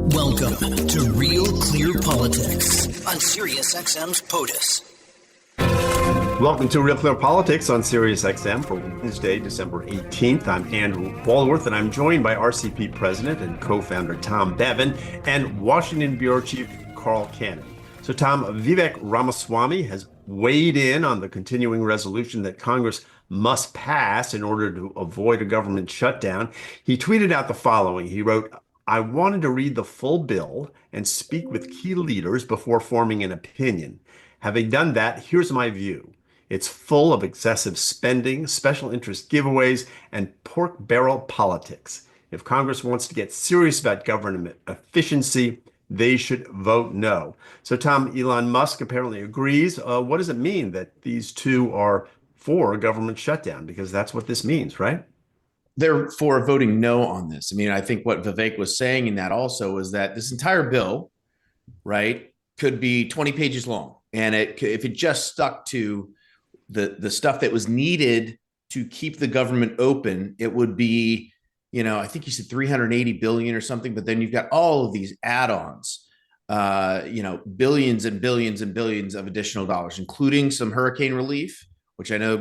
Welcome to Real Clear Politics on SiriusXM's POTUS. Welcome to Real Clear Politics on SiriusXM for Wednesday, December 18th. I'm Andrew Walworth, and I'm joined by RCP President and co-founder Tom Bevan and Washington Bureau Chief Carl Cannon. So, Tom, Vivek Ramaswamy has weighed in on the continuing resolution that Congress must pass in order to avoid a government shutdown. He tweeted out the following. He wrote, "I wanted to read the full bill and speak with key leaders before forming an opinion. Having done that, here's my view. It's full of excessive spending, special interest giveaways, and pork barrel politics. If Congress wants to get serious about government efficiency, they should vote no." So, Tom, Elon Musk apparently agrees. What does it mean that these two are for a government shutdown? Because that's what this means, right? They're for voting no on this. I mean, I think what Vivek was saying in that also was that this entire bill, right, could be 20 pages long. And if it just stuck to the stuff that was needed to keep the government open, it would be, I think you said 380 billion or something, but then you've got all of these add-ons, billions and billions and billions of additional dollars, including some hurricane relief, which I know,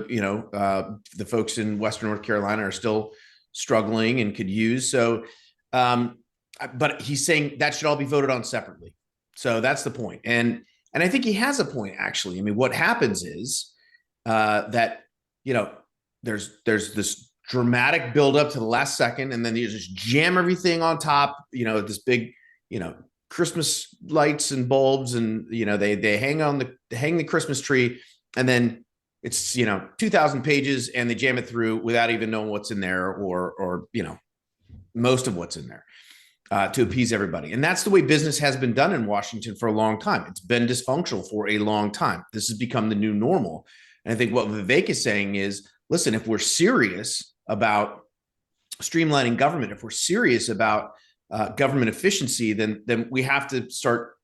the folks in Western North Carolina are still struggling and could use. So, but he's saying that should all be voted on separately. So that's the point. And I think he has a point, actually. I mean, what happens is that, there's this dramatic buildup to the last second, and then you just jam everything on top, this big, Christmas lights and bulbs, and, they hang the Christmas tree, and then it's, 2,000 pages, and they jam it through without even knowing what's in there or most of what's in there to appease everybody. And that's the way business has been done in Washington for a long time. It's been dysfunctional for a long time. This has become the new normal. And I think what Vivek is saying is, listen, if we're serious about streamlining government, if we're serious about government efficiency, then we have to start,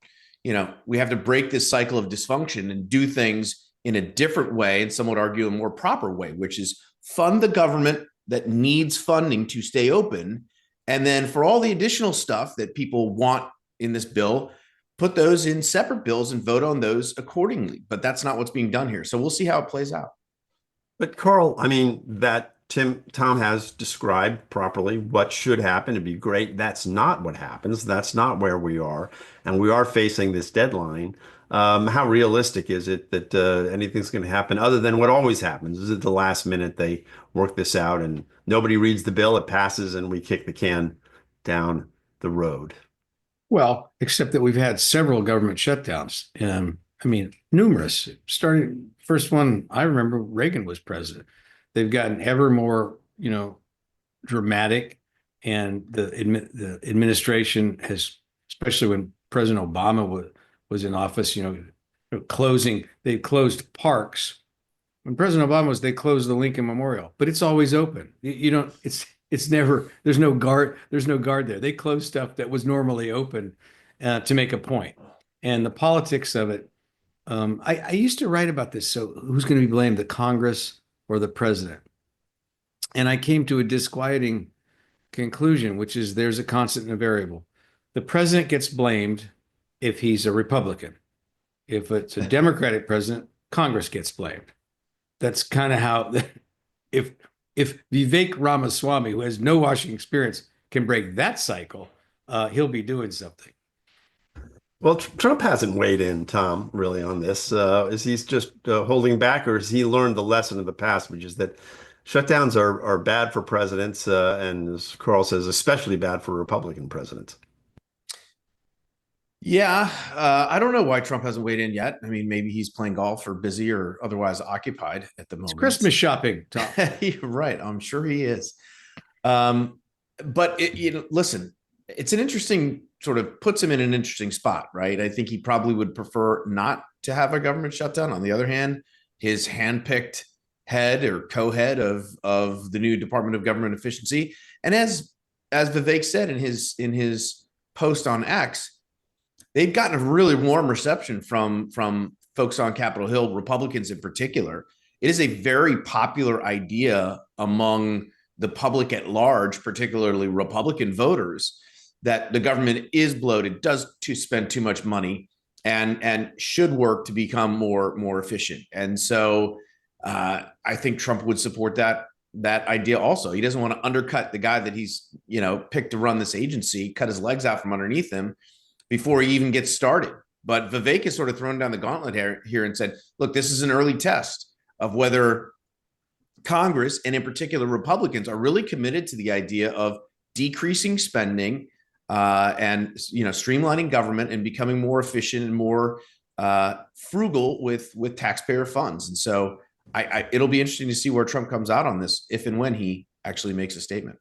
we have to break this cycle of dysfunction and do things in a different way, and some would argue a more proper way, which is fund the government that needs funding to stay open. And then for all the additional stuff that people want in this bill, put those in separate bills and vote on those accordingly. But that's not what's being done here. So we'll see how it plays out. But Carl, I mean, that Tom has described properly what should happen. It'd be great. That's not what happens. That's not where we are. And we are facing this deadline. How realistic is it that anything's going to happen other than what always happens? Is it the last minute they work this out and nobody reads the bill, it passes, and we kick the can down the road? Well, except that we've had several government shutdowns. Numerous. Starting first one, I remember Reagan was president. They've gotten ever more, dramatic, and the administration has, especially when President Obama was in office, they closed parks. When President Obama was, they closed the Lincoln Memorial, but it's always open. It's never, there's no guard there. They closed stuff that was normally open to make a point. And the politics of it, I used to write about this. So who's going to be blamed, the Congress or the president? And I came to a disquieting conclusion, which is there's a constant and a variable. The president gets blamed if he's a Republican. If it's a Democratic president, Congress gets blamed. That's kind of how, if Vivek Ramaswamy, who has no Washington experience, can break that cycle, he'll be doing something. Well, Trump hasn't weighed in, Tom, really on this. Is he just holding back, or has he learned the lesson of the past, which is that shutdowns are bad for presidents, and as Carl says, especially bad for Republican presidents? Yeah, I don't know why Trump hasn't weighed in yet. I mean, maybe he's playing golf or busy or otherwise occupied at the moment. It's Christmas shopping, Tom. You're right. I'm sure he is. But listen, it's an interesting sort of puts him in an interesting spot, right? I think he probably would prefer not to have a government shutdown. On the other hand, his handpicked head or co-head of the new Department of Government Efficiency, and as Vivek said in his post on X, they've gotten a really warm reception from folks on Capitol Hill, Republicans in particular. It is a very popular idea among the public at large, particularly Republican voters, that the government is bloated, does to spend too much money, and should work to become more efficient. And so I think Trump would support that idea also. He doesn't want to undercut the guy that he's picked to run this agency, cut his legs out from underneath him before he even gets started. But Vivek has sort of thrown down the gauntlet here and said, look, this is an early test of whether Congress, and in particular Republicans, are really committed to the idea of decreasing spending and streamlining government and becoming more efficient and more frugal with taxpayer funds. And so it'll be interesting to see where Trump comes out on this, if and when he actually makes a statement.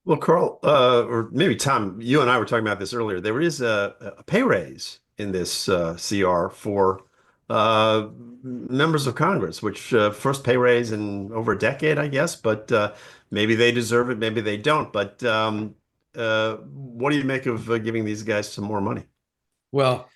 Well, Carl, or maybe Tom, you and I were talking about this earlier. There is a pay raise in this CR for members of Congress, which first pay raise in over a decade, I guess. But maybe they deserve it, maybe they don't. But what do you make of giving these guys some more money? Well,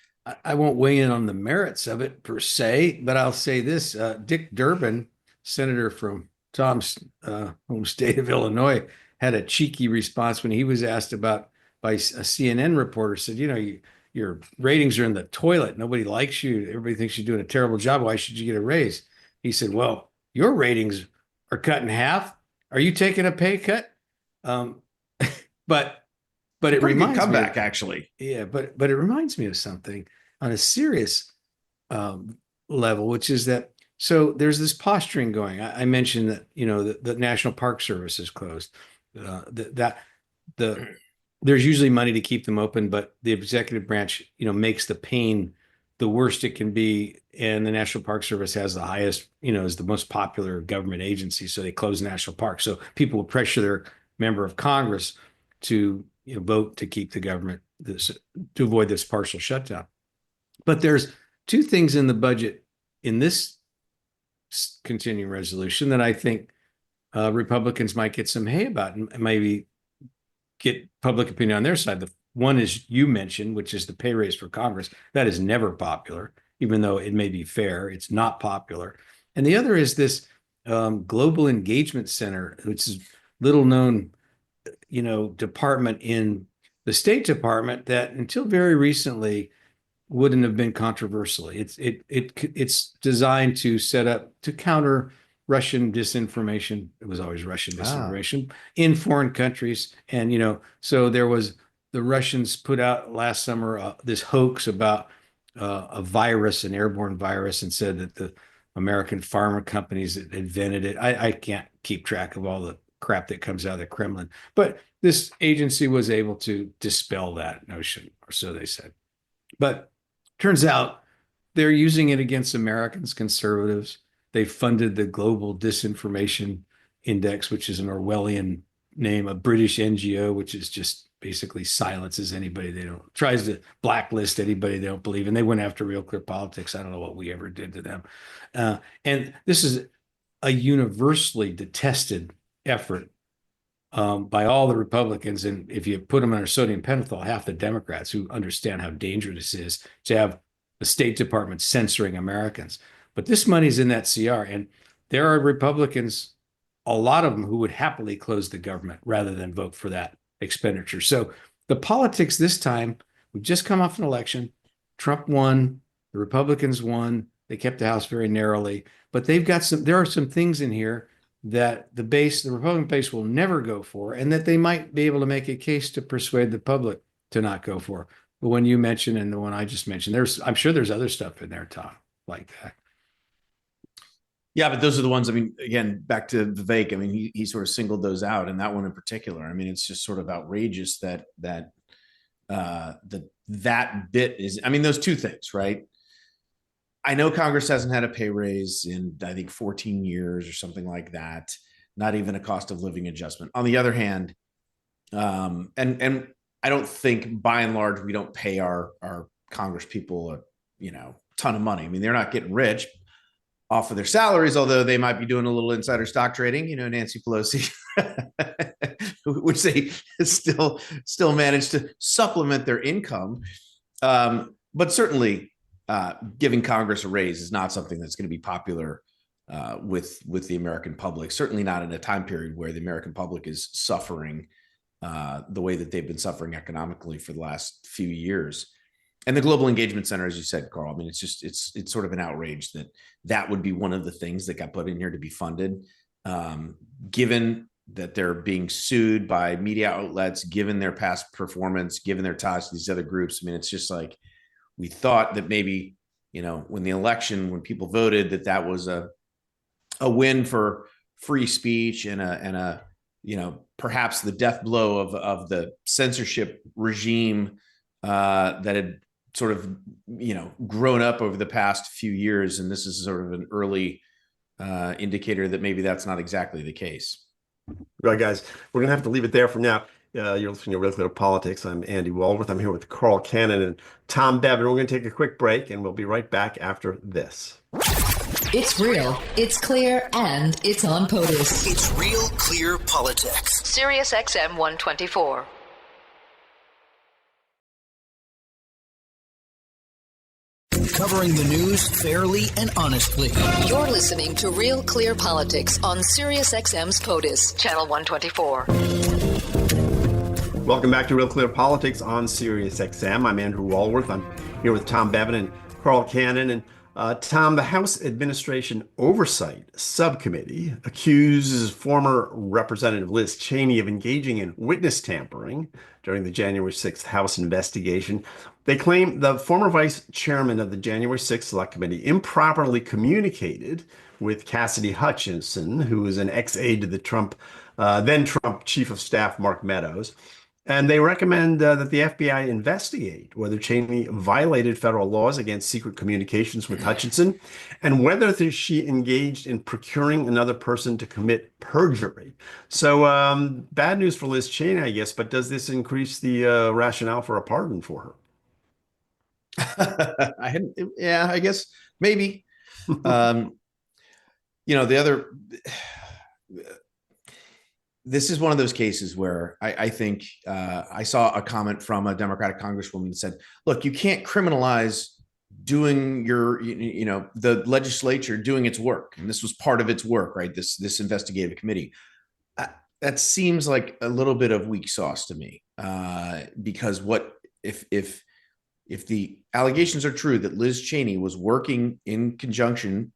I won't weigh in on the merits of it per se, but I'll say this: Dick Durbin, senator from Tom's home state of Illinois, had a cheeky response when he was asked about by a CNN reporter. Said, your ratings are in the toilet. Nobody likes you. Everybody thinks you're doing a terrible job. Why should you get a raise? He said, well, your ratings are cut in half. Are you taking a pay cut? But it reminds me, comeback actually. Yeah, but it reminds me of something on a serious level, which is that, so there's this posturing going. I mentioned that the National Park Service is closed. There's usually money to keep them open, but the executive branch makes the pain the worst it can be, and the National Park Service has the highest, is the most popular government agency, so they close national parks. So people will pressure their member of Congress to vote to keep the government to avoid this partial shutdown. But there's two things in the budget in this continuing resolution that I think Republicans might get some hay about and maybe get public opinion on their side. The one is you mentioned, which is the pay raise for Congress. That is never popular, even though it may be fair. It's not popular. And the other is this Global Engagement Center, which is little known department in the State Department that until very recently wouldn't have been controversial. It's designed to set up to counter Russian disinformation. It was always Russian disinformation in foreign countries. And so there was, the Russians put out last summer this hoax about a virus, an airborne virus, and said that the American pharma companies invented it. I can't keep track of all the crap that comes out of the Kremlin, but this agency was able to dispel that notion, or so they said. But turns out they're using it against Americans, conservatives. They funded the Global Disinformation Index, which is an Orwellian name, a British NGO, which is just basically silences anybody tries to blacklist anybody they don't believe in. They went after RealClearPolitics. I don't know what we ever did to them. And this is a universally detested effort by all the Republicans. And if you put them under sodium pentothal, half the Democrats who understand how dangerous it is to have the State Department censoring Americans. But this money's in that CR. And there are Republicans, a lot of them, who would happily close the government rather than vote for that expenditure. So the politics this time, we've just come off an election. Trump won, the Republicans won. They kept the House very narrowly, but there are some things in here that the Republican base will never go for, and that they might be able to make a case to persuade the public to not go for. But when you mentioned, and the one I just mentioned, I'm sure there's other stuff in there, Tom, like that. Yeah, but those are the ones, again, back to Vivek, he sort of singled those out, and that one in particular. It's just sort of outrageous that bit is, those two things, right? I know Congress hasn't had a pay raise in, I think, 14 years or something like that, not even a cost of living adjustment. On the other hand, and I don't think by and large, we don't pay our Congress people a ton of money. They're not getting rich off of their salaries, although they might be doing a little insider stock trading, Nancy Pelosi, which they still manage to supplement their income. But certainly giving Congress a raise is not something that's going to be popular with the American public, certainly not in a time period where the American public is suffering the way that they've been suffering economically for the last few years. And the Global Engagement Center, as you said, Carl, I mean, it's sort of an outrage that would be one of the things that got put in here to be funded, given that they're being sued by media outlets, given their past performance, given their ties to these other groups. I mean, it's just like, we thought that maybe, when the election, when people voted, that was a win for free speech and a perhaps the death blow of the censorship regime that had sort of, grown up over the past few years. And this is sort of an early indicator that maybe that's not exactly the case. Right, guys, we're going to have to leave it there for now. You're listening to Real Clear Politics. I'm Andy Walworth. I'm here with Carl Cannon and Tom Bevan. We're going to take a quick break, and we'll be right back after this. It's real, it's clear, and it's on POTUS. It's Real Clear Politics. Sirius XM 124. Covering the news fairly and honestly. You're listening to Real Clear Politics on Sirius XM's POTUS, channel 124. Welcome back to Real Clear Politics on Sirius XM. I'm Andrew Walworth. I'm here with Tom Bevan and Carl Cannon. And Tom, the House Administration Oversight Subcommittee accuses former Representative Liz Cheney of engaging in witness tampering during the January 6th House investigation. They claim the former vice chairman of the January 6th Select Committee improperly communicated with Cassidy Hutchinson, who is an ex-aide to the then Trump Chief of Staff Mark Meadows. And they recommend that the FBI investigate whether Cheney violated federal laws against secret communications with Hutchinson and whether she engaged in procuring another person to commit perjury. So bad news for Liz Cheney, I guess, but does this increase the rationale for a pardon for her? I guess maybe. This is one of those cases where I think I saw a comment from a Democratic congresswoman that said, look, you can't criminalize doing the legislature doing its work. And this was part of its work, right? This investigative committee. That seems like a little bit of weak sauce to me, because what if the allegations are true that Liz Cheney was working in conjunction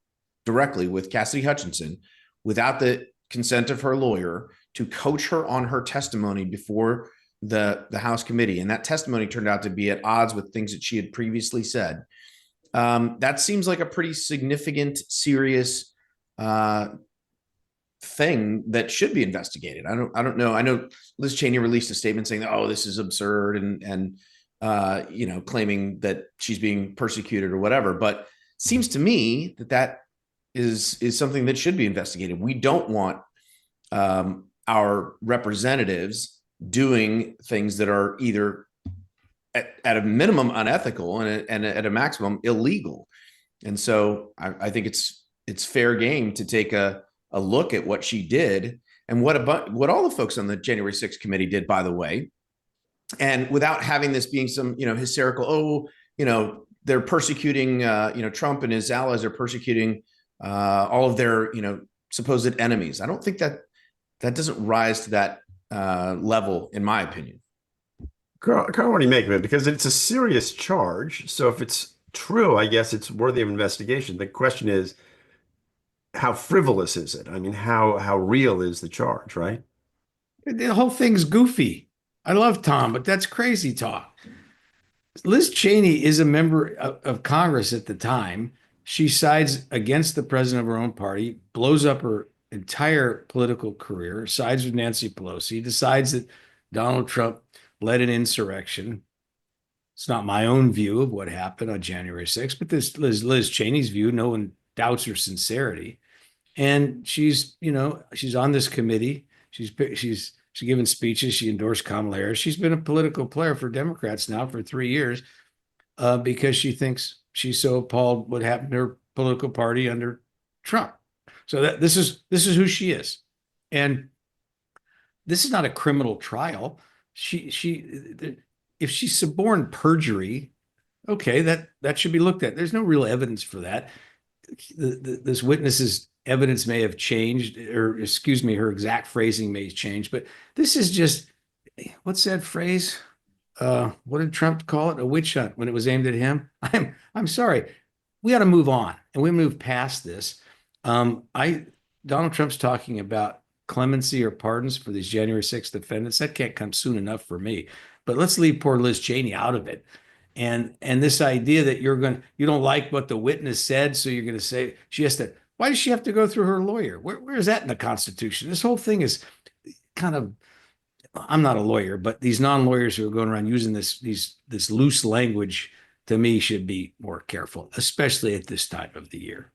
directly with Cassidy Hutchinson without the consent of her lawyer to coach her on her testimony before the House committee, and that testimony turned out to be at odds with things that she had previously said, that seems like a pretty significant, serious thing that should be investigated. I don't know. I know Liz Cheney released a statement saying, "Oh, this is absurd," and claiming that she's being persecuted or whatever. But it seems to me that is something that should be investigated. We don't want our representatives doing things that are either at a minimum unethical and at a maximum illegal. And so I think it's fair game to take a look at what she did and what all the folks on the January 6th committee did, by the way, and without having this being some, hysterical, they're persecuting, Trump and his allies are persecuting all of their, supposed enemies. I don't think that doesn't rise to that level, in my opinion. Carl, what do you make of it? Because it's a serious charge. So if it's true, I guess it's worthy of investigation. The question is, how frivolous is it? I mean, how real is the charge, right? The whole thing's goofy. I love Tom, but that's crazy talk. Liz Cheney is a member of Congress at the time. She sides against the president of her own party, blows up her entire political career, sides with Nancy Pelosi, decides that Donald Trump led an insurrection. It's not my own view of what happened on January 6th, but this Liz Cheney's view. No one doubts her sincerity. And she's on this committee. She's given speeches. She endorsed Kamala Harris. She's been a political player for Democrats now for 3 years because she thinks she's so appalled what happened to her political party under Trump. So this is who she is, and this is not a criminal trial. If she suborned perjury, okay, that should be looked at. There's no real evidence for that. This witness's evidence may have changed, or her exact phrasing may change, but this is just what's that phrase? What did Trump call it? A witch hunt when it was aimed at him. I'm sorry. We got to move on and we move past this. Donald Trump's talking about clemency or pardons for these January 6th defendants. That can't come soon enough for me. But let's leave poor Liz Cheney out of it. And this idea that you don't like what the witness said, so you're going to say she has to. Why does she have to go through her lawyer? Where is that in the Constitution? This whole thing is kind of. I'm not a lawyer, but these non-lawyers who are going around using this loose language, to me, should be more careful, especially at this time of the year.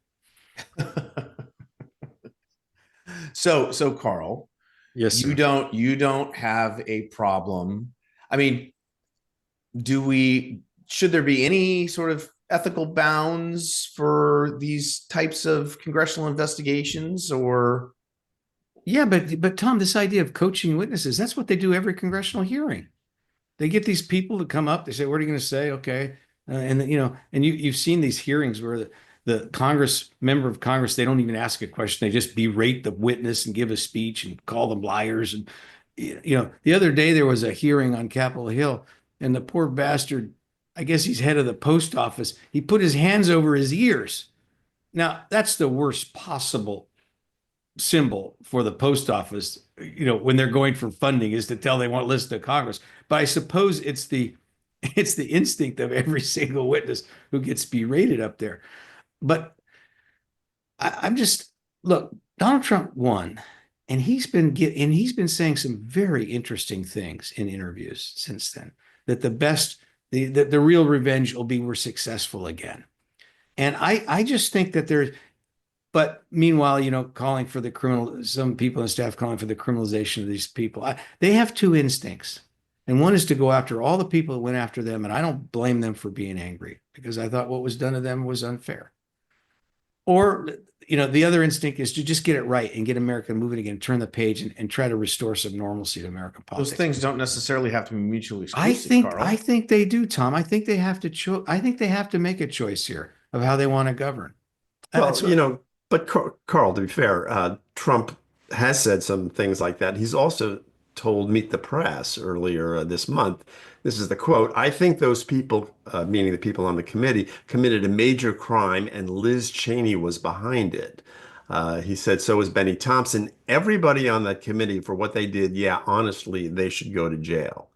So Carl, yes, sir. You don't have a problem. I mean, should there be any sort of ethical bounds for these types of congressional investigations, or? Yeah, but Tom, this idea of coaching witnesses, that's what they do every congressional hearing. They get these people to come up, they say, what are you going to say? Okay. And you've seen these hearings where the member of Congress, they don't even ask a question. They just berate the witness and give a speech and call them liars. And, the other day there was a hearing on Capitol Hill and the poor bastard, I guess he's head of the post office. He put his hands over his ears. Now, that's the worst possible symbol for the post office, when they're going for funding, is to tell they want to listen to Congress. But I suppose it's the instinct of every single witness who gets berated up there. But I'm just, look, Donald Trump won, and he's been saying some very interesting things in interviews since then, that the real revenge will be we're successful again. And I just think that but meanwhile, calling for some people and staff calling for the criminalization of these people, they have two instincts. And one is to go after all the people that went after them. And I don't blame them for being angry, because I thought what was done to them was unfair. Or, the other instinct is to just get it right and get America moving again, turn the page and try to restore some normalcy to American politics. Those things don't necessarily have to be mutually exclusive, Carl. I think they do, Tom. I think they have to I think they have to make a choice here of how they want to govern. Well, but Carl, to be fair, Trump has said some things like that. He's also told Meet the Press earlier this month. This is the quote: "I think those people, meaning the people on the committee, committed a major crime and Liz Cheney was behind it." He said, "So was Benny Thompson. Everybody on that committee for what they did, yeah, honestly, they should go to jail."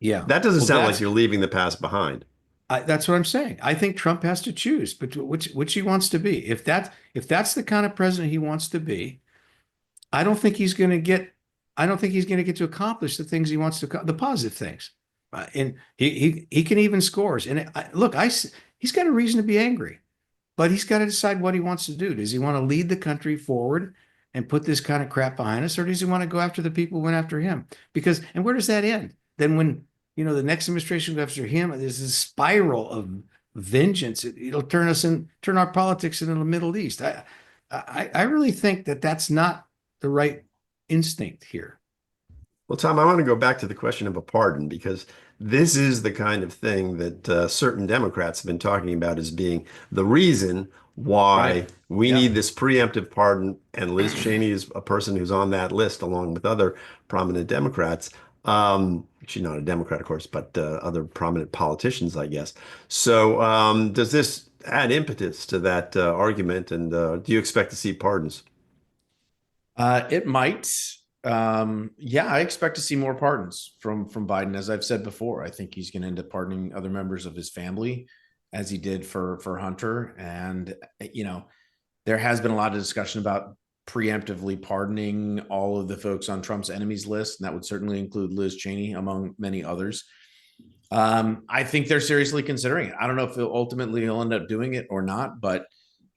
Yeah. That doesn't sound like you're leaving the past behind. That's what I'm saying. I think Trump has to choose between which he wants to be. If that's the kind of president he wants to be, I don't think he's going to get to accomplish the things he wants to, the positive things. And he can even scores. And he's got a reason to be angry, but he's got to decide what he wants to do. Does he want to lead the country forward and put this kind of crap behind us, or does he want to go after the people who went after him? And where does that end? Then when the next administration goes after him, there's this spiral of vengeance. It'll turn our politics into the Middle East. I really think that that's not the right instinct here. Well, Tom, I want to go back to the question of a pardon, because this is the kind of thing that certain Democrats have been talking about as being the reason why we need this preemptive pardon. And Liz Cheney is a person who's on that list, along with other prominent Democrats. She's not a Democrat, of course, but other prominent politicians, I guess. So does this add impetus to that argument? And do you expect to see pardons? It might. I expect to see more pardons from Biden. As I've said before, I think he's going to end up pardoning other members of his family, as he did for Hunter. And, there has been a lot of discussion about preemptively pardoning all of the folks on Trump's enemies list, and that would certainly include Liz Cheney, among many others. I think they're seriously considering it. I don't know if ultimately he'll end up doing it or not, but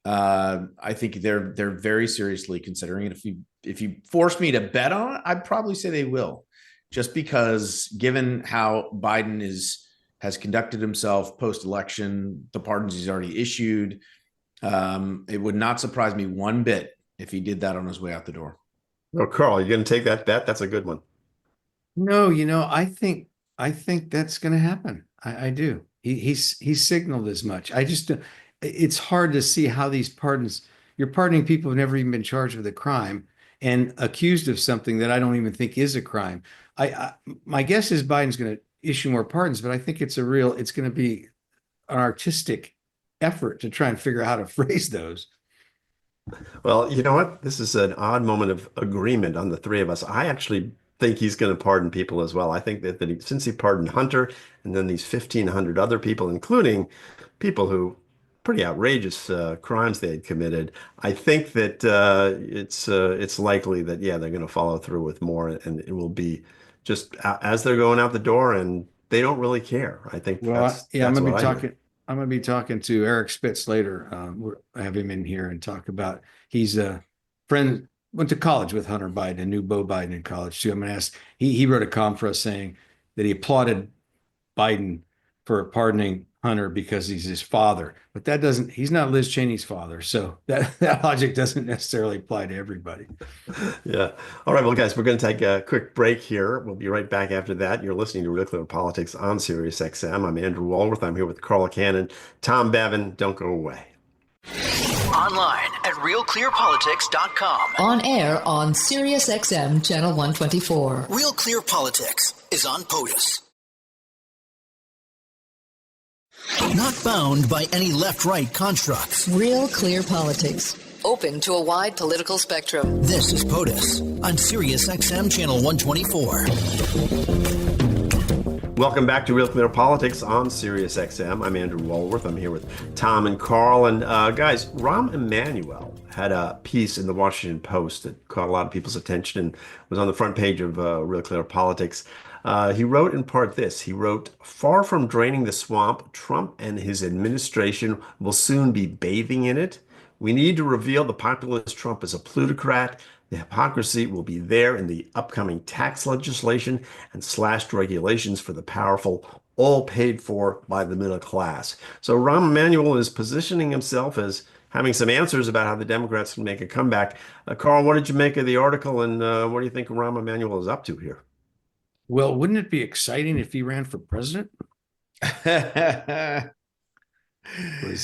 I think they're very seriously considering it. If you force me to bet on it, I'd probably say they will, just because given how Biden has conducted himself post-election, the pardons he's already issued, it would not surprise me one bit if he did that on his way out the door. Oh, Carl, you're going to take that bet? That's a good one. No, I think that's going to happen. I do. He's signaled as much. It's hard to see how these pardons, you're pardoning people who've never even been charged with a crime and accused of something that I don't even think is a crime. My guess is Biden's going to issue more pardons, but I think it's going to be an artistic effort to try and figure out how to phrase those. Well, you know what? This is an odd moment of agreement on the three of us. I actually think he's going to pardon people as well. I think that since he pardoned Hunter and then these 1,500 other people, including people who pretty outrageous crimes they had committed, I think that it's likely that, yeah, they're going to follow through with more, and it will be just as they're going out the door, and they don't really care. I think that's I'm going to what be I talking. hear. I'm going to be talking to Eric Spitz later. I have him in here and talk about. He's a friend, went to college with Hunter Biden and knew Beau Biden in college too. I'm going to ask. He wrote a column for us saying that he applauded Biden for pardoning Hunter because he's his father, but he's not Liz Cheney's father. So that logic doesn't necessarily apply to everybody. Yeah. All right. Well, guys, we're going to take a quick break here. We'll be right back after that. You're listening to Real Clear Politics on Sirius XM. I'm Andrew Walworth. I'm here with Carl Cannon, Tom Bevan. Don't go away. Online at RealClearPolitics.com. On air on Sirius XM Channel 124. Real Clear Politics is on POTUS. Not bound by any left-right constructs. Real Clear Politics. Open to a wide political spectrum. This is POTUS on Sirius XM Channel 124. Welcome back to Real Clear Politics on Sirius XM. I'm Andrew Walworth. I'm here with Tom and Carl. And guys, Rahm Emmanuel had a piece in the Washington Post that caught a lot of people's attention and was on the front page of Real Clear Politics. He wrote in part this. He wrote, "Far from draining the swamp, Trump and his administration will soon be bathing in it. We need to reveal the populist Trump as a plutocrat. The hypocrisy will be there in the upcoming tax legislation and slashed regulations for the powerful, all paid for by the middle class." So Rahm Emmanuel is positioning himself as having some answers about how the Democrats can make a comeback. Carl, what did you make of the article, and what do you think Rahm Emmanuel is up to here? Well, wouldn't it be exciting if he ran for president?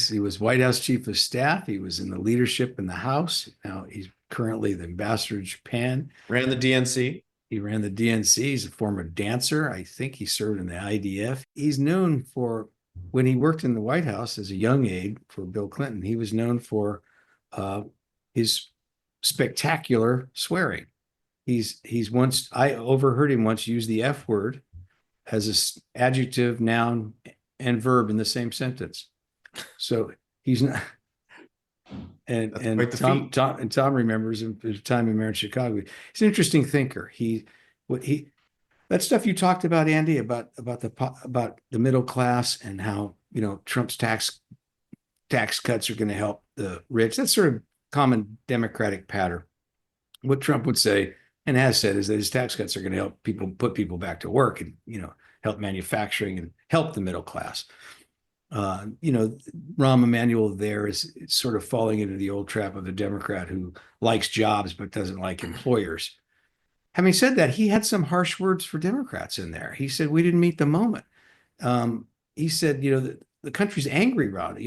He was White House chief of staff. He was in the leadership in the House. Now he's currently the ambassador to Japan. Ran the DNC. He ran the DNC. He's a former dancer. I think he served in the IDF. He's known for, when he worked in the White House as a young aide for Bill Clinton, he was known for his spectacular swearing. I overheard him once use the F word as an adjective, noun, and verb in the same sentence. So he's not. And Tom remembers him his time in in Chicago. He's an interesting thinker. That stuff you talked about, Andy, about the middle class and how, Trump's tax cuts are going to help the rich. That's sort of common Democratic pattern. What Trump would say and has said is that his tax cuts are going to help put people back to work and, help manufacturing and help the middle class. Rahm Emmanuel there is sort of falling into the old trap of the Democrat who likes jobs but doesn't like employers. Having said that, he had some harsh words for Democrats in there. He said, we didn't meet the moment. He said, the country's angry right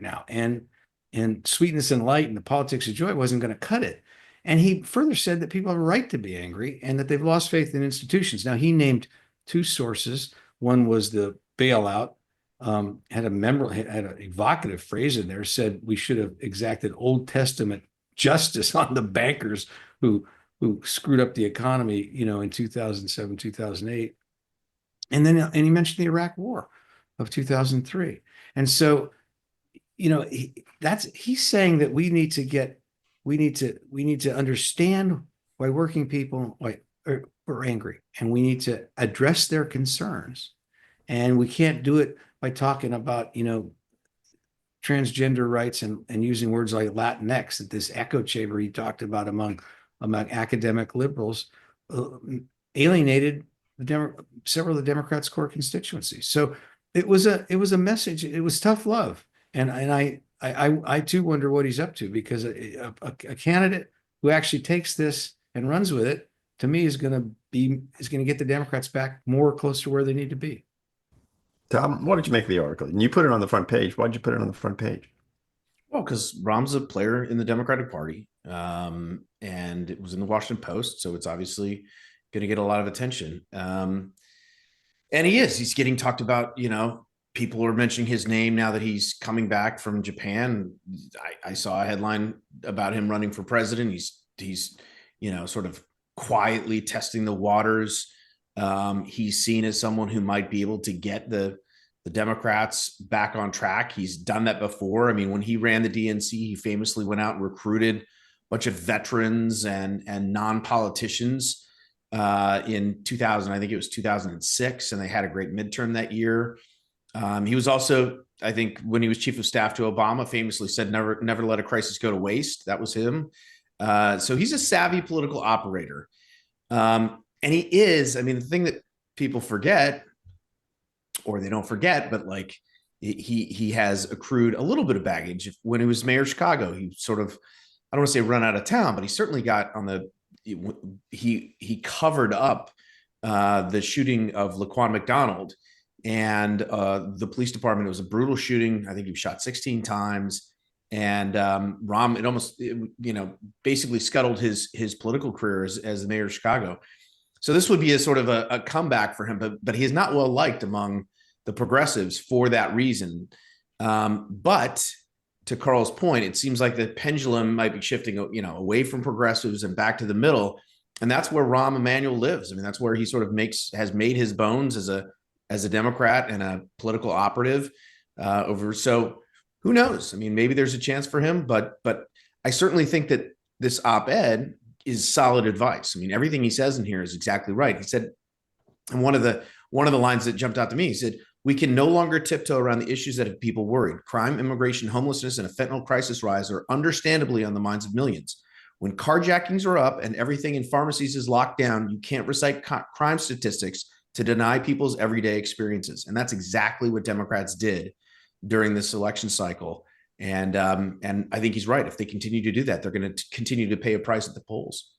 now, and sweetness and light and the politics of joy wasn't going to cut it. And he further said that people have a right to be angry and that they've lost faith in institutions. Now, he named two sources. One was the bailout, had an evocative phrase in there, said we should have exacted Old Testament justice on the bankers who screwed up the economy, in 2007, 2008. And he mentioned the Iraq War of 2003. And so, he's saying that we need to understand why working people are angry, and we need to address their concerns. And we can't do it by talking about, transgender rights and using words like Latinx, that this echo chamber he talked about among academic liberals alienated several of the Democrats' core constituencies. So it was a message. It was tough love. And I too wonder what he's up to, because a candidate who actually takes this and runs with it, to me, is going to get the Democrats back more close to where they need to be. Tom, what did you make of the article? And you put it on the front page. Why did you put it on the front page? Well, because Rahm's a player in the Democratic Party, and it was in the Washington Post, so it's obviously going to get a lot of attention. And he's getting talked about, people are mentioning his name now that he's coming back from Japan. I saw a headline about him running for president. He's sort of quietly testing the waters. He's seen as someone who might be able to get the Democrats back on track. He's done that before. I mean, when he ran the DNC, he famously went out and recruited a bunch of veterans and non-politicians in 2000. I think it was 2006, and they had a great midterm that year. He was also, I think, when he was chief of staff to Obama, famously said, never let a crisis go to waste. That was him. So he's a savvy political operator. And he is, I mean, the thing that people forget, or they don't forget, but like he has accrued a little bit of baggage. When he was mayor of Chicago, he sort of, I don't want to say run out of town, but he certainly got on he covered up the shooting of Laquan McDonald. And the police department, it was a brutal shooting. I think he was shot 16 times. And Rahm, it almost, basically scuttled his political career as the mayor of Chicago. So this would be a sort of a comeback for him, but he is not well liked among the progressives for that reason. But to Carl's point, it seems like the pendulum might be shifting, away from progressives and back to the middle. And that's where Rahm Emmanuel lives. I mean, that's where he sort of has made his bones as a Democrat and a political operative So who knows? I mean, maybe there's a chance for him, but I certainly think that this op-ed is solid advice. I mean, everything he says in here is exactly right. He said, and one of the lines that jumped out to me, he said, "We can no longer tiptoe around the issues that have people worried. Crime, immigration, homelessness, and a fentanyl crisis rise are understandably on the minds of millions. When carjackings are up and everything in pharmacies is locked down, you can't recite crime statistics to deny people's everyday experiences." And that's exactly what Democrats did during this election cycle. And I think he's right. If they continue to do that, they're going to continue to pay a price at the polls.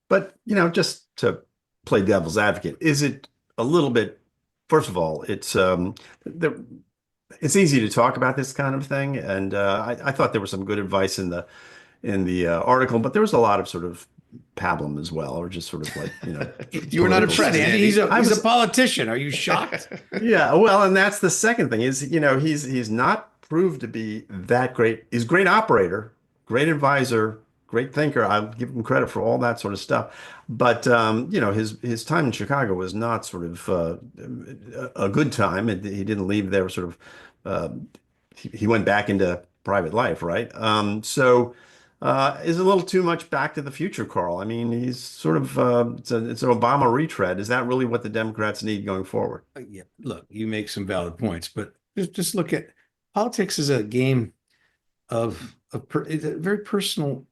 But, just to play devil's advocate, is it a little bit, first of all, it's easy to talk about this kind of thing. And I thought there was some good advice in the article, but there was a lot of sort of pablum as well, or just sort of like, You were not impressed, Andy. He's a politician. Are you shocked? Yeah, well, and that's the second thing is, he's not proved to be that great. He's a great operator, great advisor, great thinker. I'll give him credit for all that sort of stuff. But, his time in Chicago was not sort of a good time. He didn't leave there sort of, he went back into private life, right? Is a little too much back to the future, Carl. I mean, he's sort of, it's an Obama retread. Is that really what the Democrats need going forward? Yeah, look, you make some valid points, but just look at politics is a game it's very personal.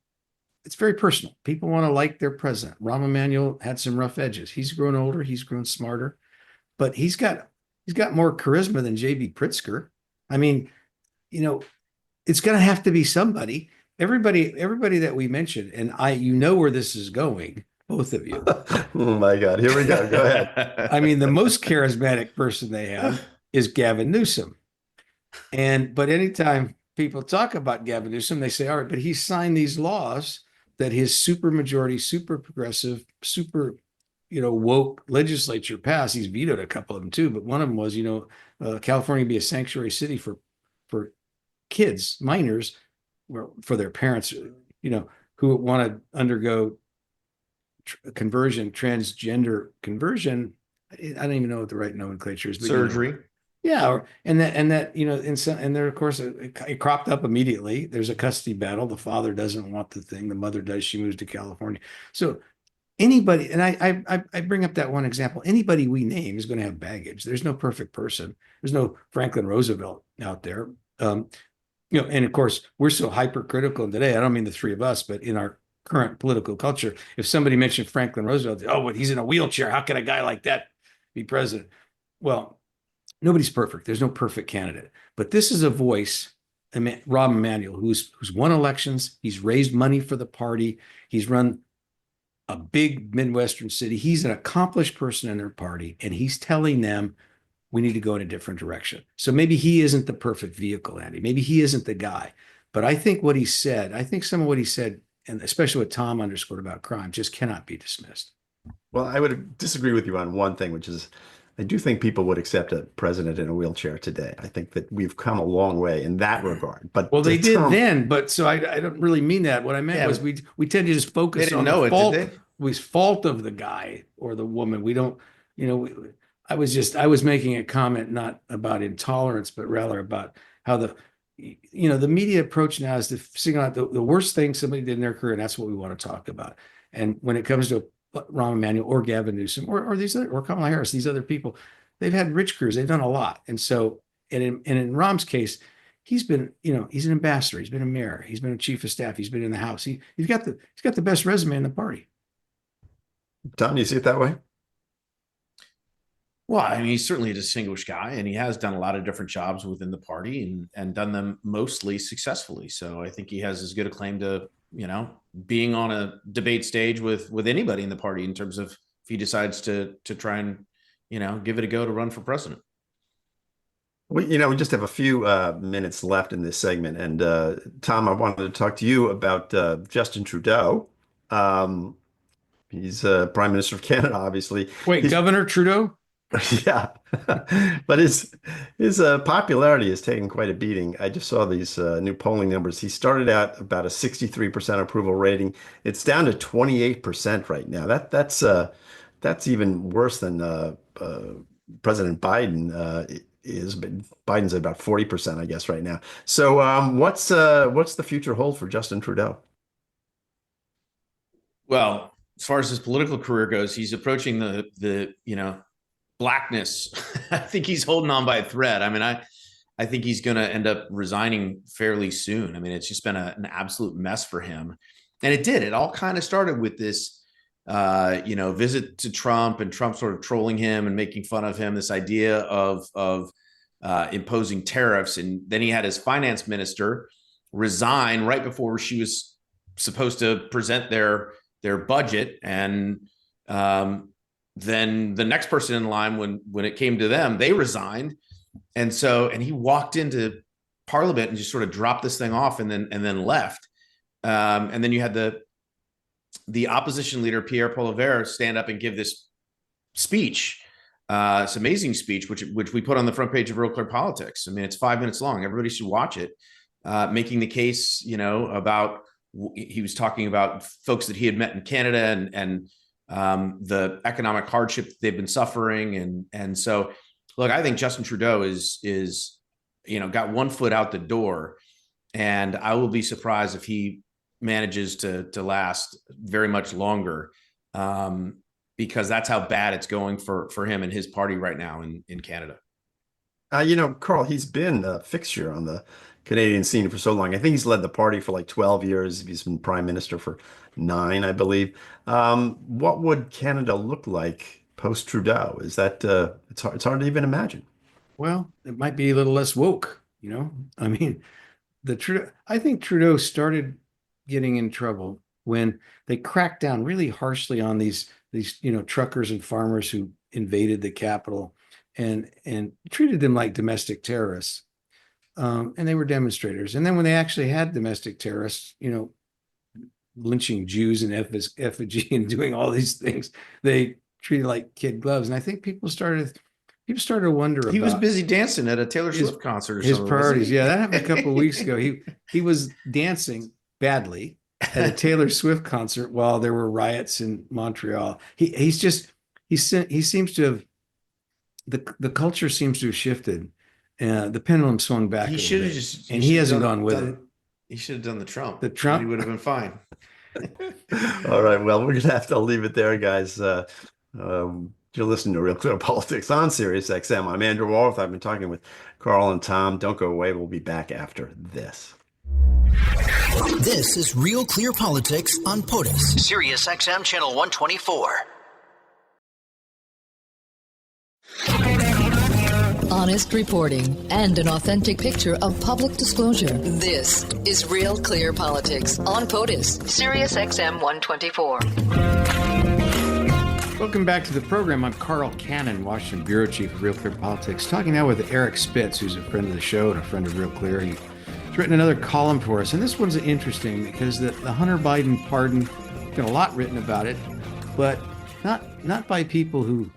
It's very personal. People want to like their president. Rahm Emmanuel had some rough edges. He's grown older. He's grown smarter, but he's got more charisma than J.B. Pritzker. I mean, it's going to have to be somebody. Everybody that we mentioned, and where this is going, both of you. Oh my God, here we go. Go ahead. I mean, the most charismatic person they have is Gavin Newsom. But anytime people talk about Gavin Newsom, they say, all right, but he signed these laws that his super majority, super progressive, super, woke legislature passed. He's vetoed a couple of them too, but one of them was, California be a sanctuary city for kids, minors, for their parents, who want to undergo transgender conversion. I don't even know what the right nomenclature is. But, surgery. Yeah. And there, of course, it cropped up immediately. There's a custody battle. The father doesn't want the thing. The mother does. She moves to California. So anybody, and I bring up that one example, anybody we name is going to have baggage. There's no perfect person. There's no Franklin Roosevelt out there. And of course, we're so hypercritical today. I don't mean the three of us, but in our current political culture, if somebody mentioned Franklin Roosevelt, but he's in a wheelchair. How can a guy like that be president? Well, nobody's perfect. There's no perfect candidate. But this is a voice, Rahm Emmanuel, who's won elections. He's raised money for the party. He's run a big Midwestern city. He's an accomplished person in their party, and he's telling them, we need to go in a different direction. So maybe he isn't the perfect vehicle, Andy. Maybe he isn't the guy. But I think some of what he said, and especially what Tom underscored about crime, just cannot be dismissed. Well, I would disagree with you on one thing, which is I do think people would accept a president in a wheelchair today. I think that we've come a long way in that regard. But Well, they did Tom, then, but so I don't really mean that. What I meant was we tend to just They focus didn't on know the it, fault, did they? was fault of the guy or the woman. We don't, you know, I was making a comment not about intolerance, but rather about how the media approach now is to single out the worst thing somebody did in their career, and that's what we want to talk about. And when it comes to Rahm Emmanuel or Gavin Newsom or these other, or Kamala Harris, these other people, they've had rich careers, they've done a lot. And so, and in Rahm's case, he's been, he's an ambassador, he's been a mayor, he's been a chief of staff, he's been in the House. He's got the best resume in the party. Tom, you see it that way? Well, I mean, he's certainly a distinguished guy, and he has done a lot of different jobs within the party and done them mostly successfully. So I think he has as good a claim to, being on a debate stage with anybody in the party in terms of if he decides to try and, give it a go to run for president. We just have a few minutes left in this segment. And Tom, I wanted to talk to you about Justin Trudeau. He's Prime Minister of Canada, obviously. Wait, Governor Trudeau? Yeah, but his popularity has taken quite a beating. I just saw these new polling numbers. He started out about a 63% approval rating. It's down to 28% right now. That's even worse than President Biden is. But Biden's at about 40%, I guess, right now. So what's the future hold for Justin Trudeau? Well, as far as his political career goes, he's approaching the blackness. I think he's holding on by a thread. I mean, I think he's going to end up resigning fairly soon. I mean, it's just been an absolute mess for him. And it all kind of started with this, visit to Trump and Trump sort of trolling him and making fun of him, this idea of imposing tariffs. And then he had his finance minister resign right before she was supposed to present their budget. And, then the next person in line, when it came to them, they resigned. And he walked into Parliament and just sort of dropped this thing off and then left. And then you had the opposition leader, Pierre Poilievre, stand up and give this speech, this amazing speech, which we put on the front page of RealClearPolitics. I mean, it's 5 minutes long. Everybody should watch it, making the case, about, he was talking about folks that he had met in Canada and the economic hardship that they've been suffering. And so, look, I think Justin Trudeau is got one foot out the door, and I will be surprised if he manages to last very much longer, because that's how bad it's going for him and his party right now in Canada. Carl, he's been a fixture on the Canadian scene for so long. I think he's led the party for like 12 years. He's been prime minister for 9, I believe. What would Canada look like post Trudeau? Is that it's hard to even imagine. Well, it might be a little less woke, I mean, I think Trudeau started getting in trouble when they cracked down really harshly on these truckers and farmers who invaded the capital and treated them like domestic terrorists. And they were demonstrators. And then when they actually had domestic terrorists, lynching Jews in effigy and doing all these things, they treated like kid gloves. And I think people started to wonder about. He was busy dancing at a Taylor Swift concert or his something. priorities. Yeah, that happened a couple of weeks ago. He was dancing badly at a Taylor Swift concert while there were riots in Montreal. He seems to have the culture seems to have shifted. The pendulum swung back. He should have just, and he hasn't gone with it. He should have done the Trump. He would have been fine. All right. Well, we're gonna have to leave it there, guys. You're listening to Real Clear Politics on Sirius XM. I'm Andrew Walworth. I've been talking with Carl and Tom. Don't go away. We'll be back after this. This is Real Clear Politics on POTUS, Sirius XM channel 124. Honest reporting and an authentic picture of public disclosure. This is Real Clear Politics on POTUS, Sirius XM 124. Welcome back to the program. I'm Carl Cannon, Washington Bureau Chief of Real Clear Politics, talking now with Eric Spitz, who's a friend of the show and a friend of Real Clear. He's written another column for us, and this one's interesting because the Hunter Biden pardon, there's been a lot written about it, but not by people who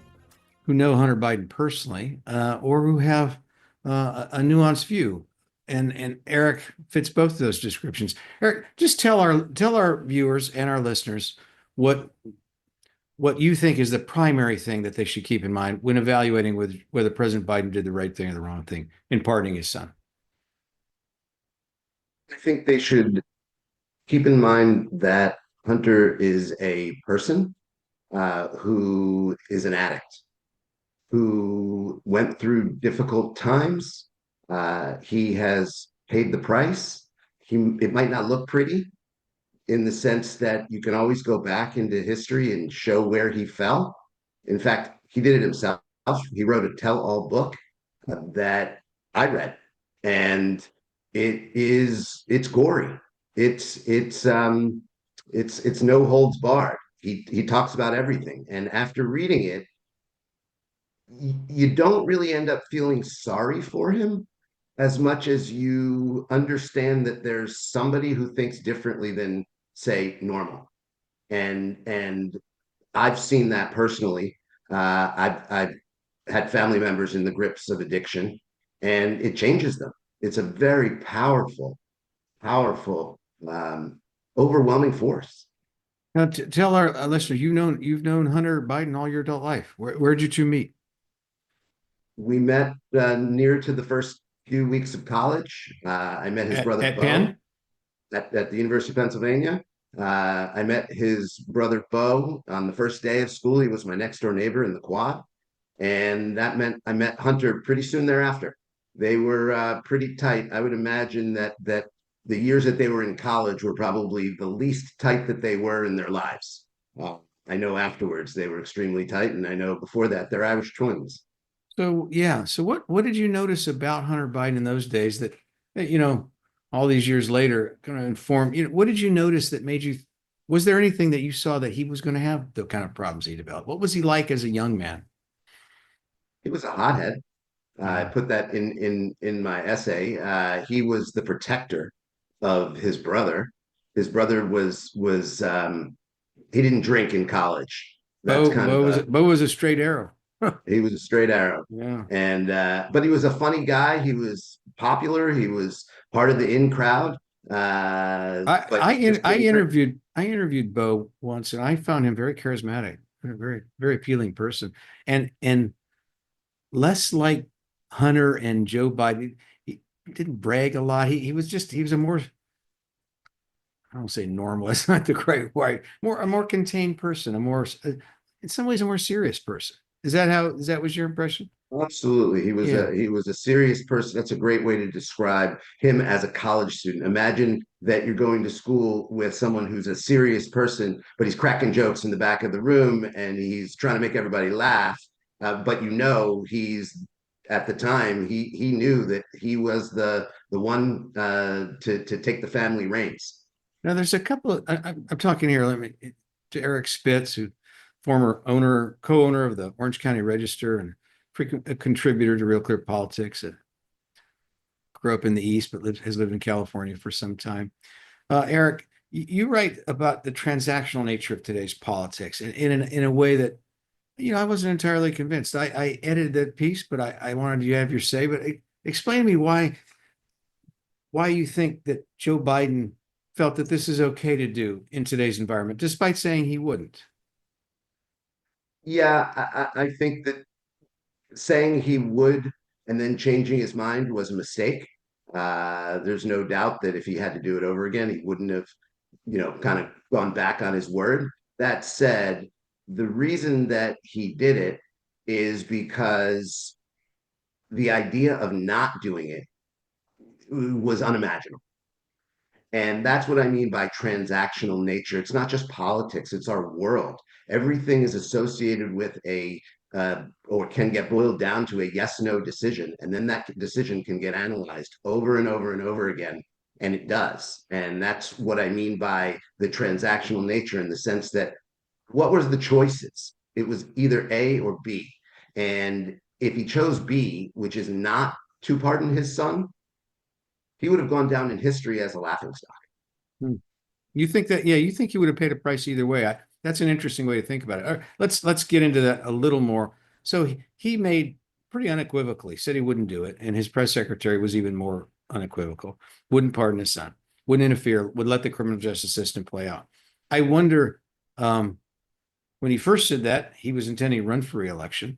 know Hunter Biden personally, or who have a nuanced view. And Eric fits both of those descriptions. Eric, just tell our viewers and our listeners what you think is the primary thing that they should keep in mind when evaluating whether President Biden did the right thing or the wrong thing in pardoning his son. I think they should keep in mind that Hunter is a person who is an addict, who went through difficult times. He has paid the price. It might not look pretty in the sense that you can always go back into history and show where he fell. In fact, he did it himself. He wrote a tell-all book that I read, and it's gory. It's no holds barred. He talks about everything, and after reading it, you don't really end up feeling sorry for him as much as you understand that there's somebody who thinks differently than, say, normal. And I've seen that personally. I've had family members in the grips of addiction, and it changes them. It's a very powerful, overwhelming force. Now, tell our listeners, you've known Hunter Biden all your adult life. Where'd you two meet? We met near to the first few weeks of college. I met his brother at Bo Penn? at the University of Pennsylvania. I met his brother Bo on the first day of school. He was my next door neighbor in the quad. And that meant I met Hunter pretty soon thereafter. They were pretty tight. I would imagine that the years that they were in college were probably the least tight that they were in their lives. I know afterwards they were extremely tight, and I know before that they're Irish twins. So yeah. So what did you notice about Hunter Biden in those days that all these years later kind of informed, what did you notice that made you, was there anything that you saw that he was going to have the kind of problems he developed? What was he like as a young man? He was a hothead. I put that in my essay. He was the protector of his brother. His brother was he didn't drink in college. That's Bo was a straight arrow. He was a straight arrow. Yeah. And but he was a funny guy. He was popular. He was part of the in crowd. I interviewed Bo once, and I found him very charismatic, a very, very appealing person, and less like Hunter and Joe Biden. He didn't brag a lot. He was a more, I don't say normal, it's not the correct word, a more contained person, in some ways a more serious person. Is that was your impression? Absolutely. He was a serious person. That's a great way to describe him as a college student. Imagine that you're going to school with someone who's a serious person, but he's cracking jokes in the back of the room and he's trying to make everybody laugh. But he's at the time he knew that he was the one to take the family reins. Now there's a couple of, I'm talking here to Eric Spitz, who former co-owner of the Orange County Register and frequent a contributor to Real Clear Politics. Grew up in the East, but has lived in California for some time. Eric, you write about the transactional nature of today's politics in a way that, I wasn't entirely convinced. I edited that piece, but I wanted you to have your say. But explain to me why you think that Joe Biden felt that this is okay to do in today's environment, despite saying he wouldn't. Yeah, I think that saying he would and then changing his mind was a mistake. There's no doubt that if he had to do it over again, he wouldn't have, kind of gone back on his word. That said, the reason that he did it is because the idea of not doing it was unimaginable. And that's what I mean by transactional nature. It's not just politics, it's our world. Everything is associated with or can get boiled down to a yes/no decision. And then that decision can get analyzed over and over and over again. And it does. And that's what I mean by the transactional nature, in the sense that what was the choices? It was either A or B. And if he chose B, which is not to pardon his son, he would have gone down in history as a laughingstock. You think that, you think he would have paid a price either way. that's an interesting way to think about it. All right, let's get into that a little more. So he made pretty unequivocally said he wouldn't do it, and his press secretary was even more unequivocal. Wouldn't pardon his son. Wouldn't interfere. Would let the criminal justice system play out. I wonder when he first said that he was intending to run for re-election.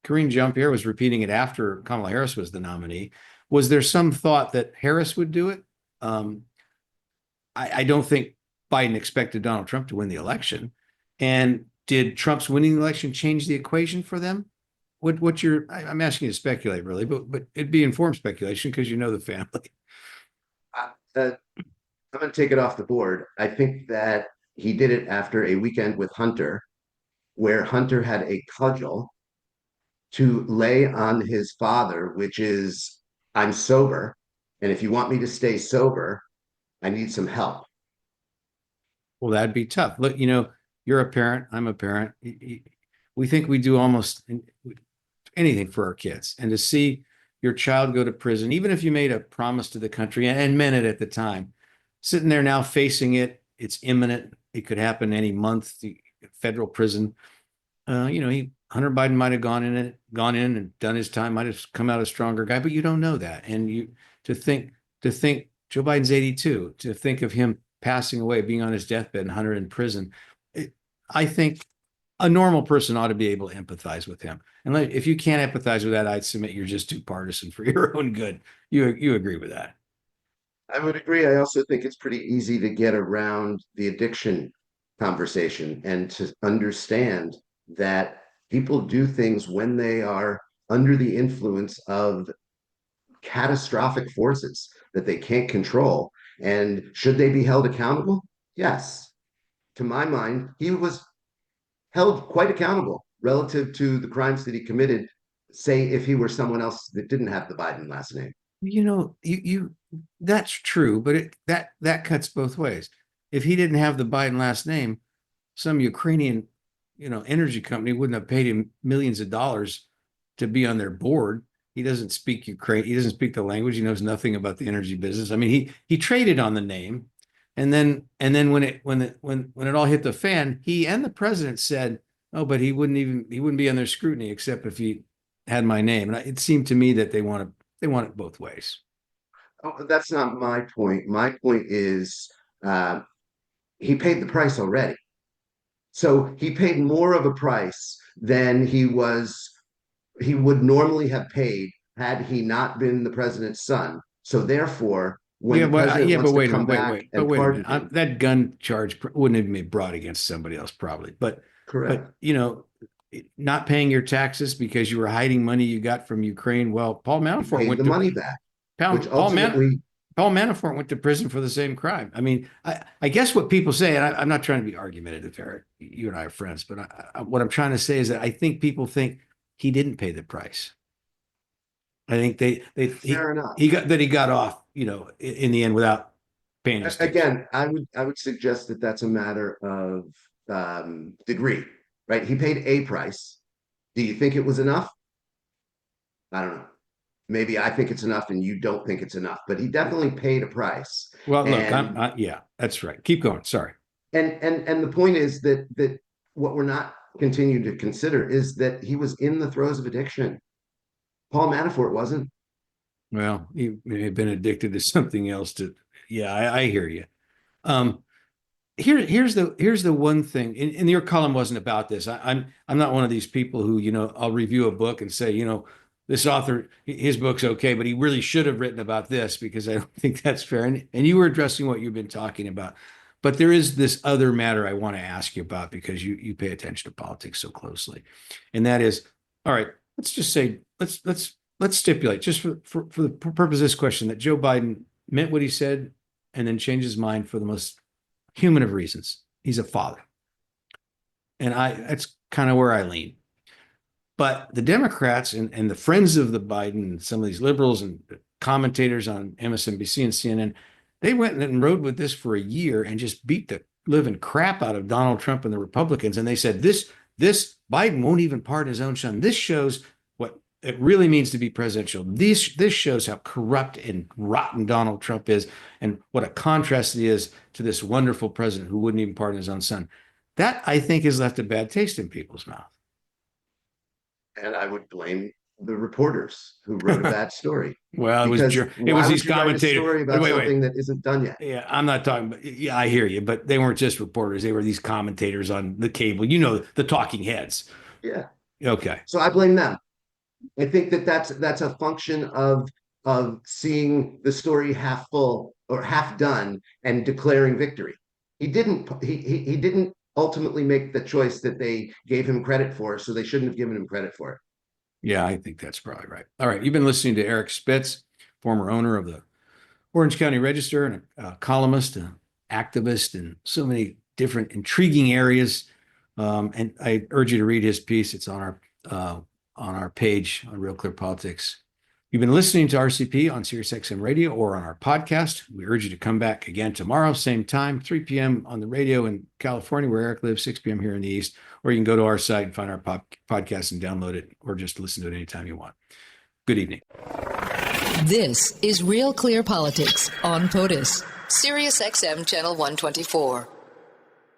Karine Jean-Pierre was repeating it after Kamala Harris was the nominee. Was there some thought that Harris would do it? I don't think Biden expected Donald Trump to win the election. And did Trump's winning the election change the equation for them? I'm asking you to speculate, really, but it'd be informed speculation because you know the family. I'm going to take it off the board. I think that he did it after a weekend with Hunter, where Hunter had a cudgel to lay on his father, which is, I'm sober. And if you want me to stay sober, I need some help. Well, that'd be tough. Look, you're a parent. I'm a parent. We think we do almost anything for our kids. And to see your child go to prison, even if you made a promise to the country and meant it at the time, sitting there now facing it, it's imminent. It could happen any month. The federal prison. Hunter Biden might have gone in and done his time, might have come out a stronger guy, but you don't know that. And to think Joe Biden's 82, to think of him passing away, being on his deathbed, and Hunter in prison, I think a normal person ought to be able to empathize with him. And if you can't empathize with that, I'd submit you're just too partisan for your own good. You agree with that? I would agree. I also think it's pretty easy to get around the addiction conversation and to understand that people do things when they are under the influence of catastrophic forces that they can't control. And should they be held accountable? Yes. To my mind, he was held quite accountable relative to the crimes that he committed, say if he were someone else that didn't have the Biden last name. That's true, but that cuts both ways. If he didn't have the Biden last name, some Ukrainian energy company wouldn't have paid him millions of dollars to be on their board. He doesn't speak Ukraine. He doesn't speak the language. He knows nothing about the energy business. I mean, he traded on the name, and then when it all hit the fan, he and the president said, "Oh, but he wouldn't be under scrutiny except if he had my name." And it seemed to me that they want it both ways. Oh, that's not my point. My point is he paid the price already. So he paid more of a price than he would normally have paid had he not been the president's son. So therefore, when the president wants to come back and pardon him, that gun charge wouldn't have been brought against somebody else, probably. But correct. But not paying your taxes because you were hiding money you got from Ukraine. Well, Paul Manafort went the money back. Paul Manafort went to prison for the same crime. I mean, I guess what people say, and I'm not trying to be argumentative, Eric. You and I are friends, but what I'm trying to say is that I think people think he didn't pay the price. I think fair enough. He got off, in the end without paying his taxes. Again, I would suggest that that's a matter of degree, right? He paid a price. Do you think it was enough? I don't know. Maybe I think it's enough and you don't think it's enough, but he definitely paid a price. Well, look, yeah, that's right. Keep going. Sorry. And the point is that what we're not continuing to consider is that he was in the throes of addiction. Paul Manafort wasn't. Well, he may have been addicted to something else. I hear you. Here's the one thing, and your column wasn't about this. I'm not one of these people who, I'll review a book and say, this author, his book's okay, but he really should have written about this, because I don't think that's fair. And you were addressing what you've been talking about. But there is this other matter I want to ask you about, because you pay attention to politics so closely. And that is, all right, let's just say, let's stipulate, just for the purpose of this question, that Joe Biden meant what he said and then changed his mind for the most human of reasons. He's a father. And that's kind of where I lean. But the Democrats and the friends of the Biden, and some of these liberals and commentators on MSNBC and CNN, they went and rode with this for a year and just beat the living crap out of Donald Trump and the Republicans. And they said, this Biden won't even pardon his own son. This shows what it really means to be presidential. This shows how corrupt and rotten Donald Trump is, and what a contrast it is to this wonderful president who wouldn't even pardon his own son. That, I think, has left a bad taste in people's mouth. And I would blame the reporters who wrote a bad story. Well, it was these commentators. Story about something that isn't done yet. Yeah, I'm not talking about. Yeah, I hear you, but they weren't just reporters. They were these commentators on the cable. You know, the talking heads. Yeah. Okay. So I blame them. I think that's a function of seeing the story half full or half done and declaring victory. He didn't ultimately make the choice that they gave him credit for, so they shouldn't have given him credit for it. Yeah, I think that's probably right. All right, you've been listening to Eric Spitz, former owner of the Orange County Register and a columnist, an activist in so many different intriguing areas. And I urge you to read his piece. It's on our page on Real Clear Politics. You've been listening to RCP on SiriusXM Radio or on our podcast. We urge you to come back again tomorrow, same time, 3 p.m. on the radio in California, where Eric lives, 6 p.m. here in the East. Or you can go to our site and find our podcast and download it, or just listen to it anytime you want. Good evening. This is Real Clear Politics on POTUS, SiriusXM Channel 124.